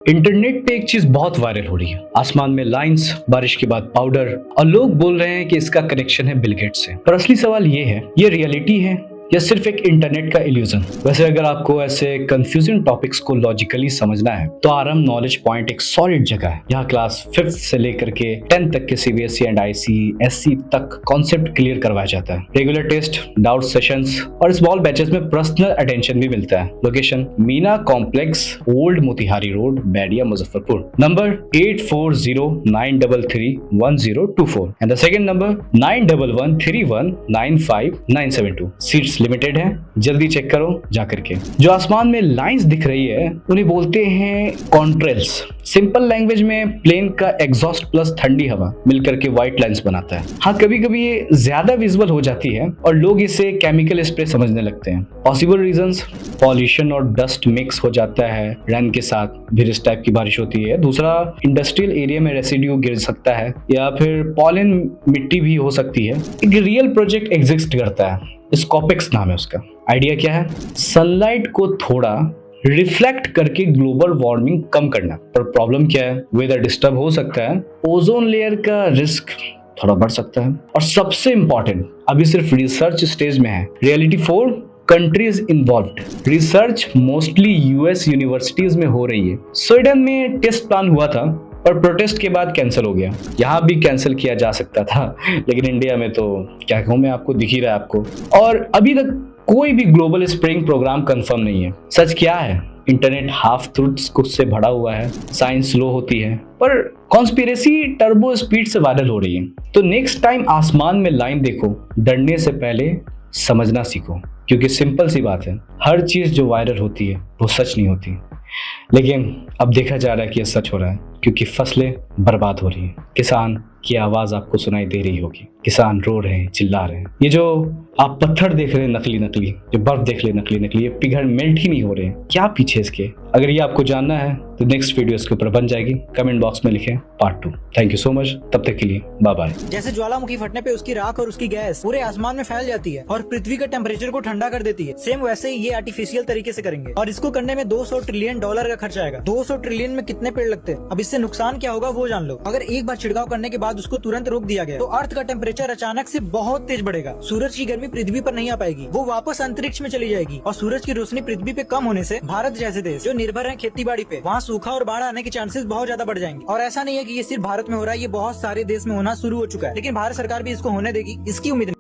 Internet पे एक चीज बहुत वायरल हो रही है। आसमान में लाइंस, बारिश के बाद पाउडर, और लोग बोल रहे हैं कि इसका कनेक्शन है बिल गेट्स से। पर असली सवाल ये है, ये रियलिटी है या सिर्फ एक इंटरनेट का इल्यूजन? वैसे अगर आपको ऐसे कंफ्यूजिंग टॉपिक्स को लॉजिकली समझना है तो आरएम नॉलेज पॉइंट एक सॉलिड जगह है। यहाँ क्लास 5th से लेकर के 10th तक के सीबीएसई एंड आईसीएसई तक कॉन्सेप्ट क्लियर करवाया जाता है। रेगुलर टेस्ट, डाउट सेशंस और स्मॉल बैचेस में पर्सनल अटेंशन भी मिलता है। Location Meena complex, old Motihari road, Bairiya, Muzaffarpur. Number 8409331024 and the second number 9113195972। Seats limited है, जल्दी चेक करो जाकर के। जो आसमान में लाइंस दिख रही है उन्हें बोलते हैं कॉन्ट्रेल्स। सिंपल लैंग्वेज में प्लेन का एग्जॉस्ट प्लस ठंडी हवा मिलकर के व्हाइट लाइंस बनाता है। हाँ, कभी कभी ये ज्यादा विजुअल हो जाती है और लोग इसे केमिकल स्प्रे समझने लगते हैं। पॉसिबल रीजंस, पॉल्यूशन और डस्ट मिक्स हो जाता है रेन के साथ, फिर इस टाइप की बारिश होती है। दूसरा, इंडस्ट्रियल एरिया में रेसिड्यू गिर सकता है, या फिर पॉलन मिट्टी भी हो सकती है। एक रियल प्रोजेक्ट एग्जिस्ट करता है, स्कॉपिक्स नाम है उसका। आइडिया क्या है? सनलाइट को थोड़ा रिफ्लेक्ट करके ग्लोबल वार्मिंग कम करना। पर प्रॉब्लम क्या है? वेदर डिस्टर्ब हो सकता है, ओजोन लेयर का रिस्क थोड़ा बढ़ सकता है, और सबसे इंपॉर्टेंट, अभी सिर्फ रिसर्च स्टेज में है। Reality 4 countries involved. Research mostly US universities में हो रही है। स्वीडन में टेस्ट प्लान हुआ था पर प्रोटेस्ट के बाद कैंसिल हो गया। यहाँ भी कैंसिल किया जा सकता था, लेकिन इंडिया में तो क्या कहूँ मैं आपको, दिख ही रहा है आपको। और अभी तक कोई भी ग्लोबल स्प्रेइंग प्रोग्राम कंफर्म नहीं है। सच क्या है? इंटरनेट हाफ ट्रूथ्स से भरा हुआ है, साइंस स्लो होती है, पर कॉन्स्पिरेसी टर्बो स्पीड से वायरल हो रही है। तो नेक्स्ट टाइम आसमान में लाइन देखो, डरने से पहले समझना सीखो, क्योंकि सिंपल सी बात है, हर चीज जो वायरल होती है वो सच नहीं होती। लेकिन अब देखा जा रहा है कि यह सच हो रहा है, क्योंकि फसलें बर्बाद हो रही हैं। किसान की आवाज आपको सुनाई दे रही होगी, किसान रो रहे हैं, चिल्ला रहे हैं। ये जो आप पत्थर देख रहे हैं नकली, जो बर्फ देख रहे हैं नकली, ये पिघल मेल्ट ही नहीं हो रहे हैं। क्या पीछे इसके? अगर ये आपको जानना है तो नेक्स्ट वीडियो इसके ऊपर बन जाएगी। कमेंट बॉक्स में लिखें part 2। Thank you so much, तब तक के लिए बाय बाय। जैसे ज्वालामुखी फटने पे उसकी राख और उसकी गैस पूरे आसमान में फैल जाती है और पृथ्वी के टेम्परेचर को ठंडा कर देती है, सेम वैसे ही ये आर्टिफिशियल तरीके से करेंगे। और इसको करने में $200 ट्रिलियन का खर्चा आएगा। 200 ट्रिलियन में कितने पेड़ लगते हैं? अब इससे नुकसान क्या होगा वो जान लो। अगर एक बार छिड़काव करने के बाद उसको तुरंत रोक दिया गया तो अर्थ का टेम्परेचर अचानक से बहुत तेज बढ़ेगा। सूरज की गर्मी पृथ्वी पर नहीं आ पाएगी, वो वापस अंतरिक्ष में चली जाएगी। और सूरज की रोशनी पृथ्वी पे कम होने से भारत जैसे देश जो निर्भर है खेती बाड़ी पे, वहाँ सूखा और बाढ़ आने के चांसेस बहुत ज्यादा बढ़ जाएंगे। और ऐसा नहीं है कि ये सिर्फ भारत में हो रहा है, ये बहुत सारे देश में होना शुरू हो चुका है, लेकिन भारत सरकार भी इसको होने देगी, इसकी उम्मीद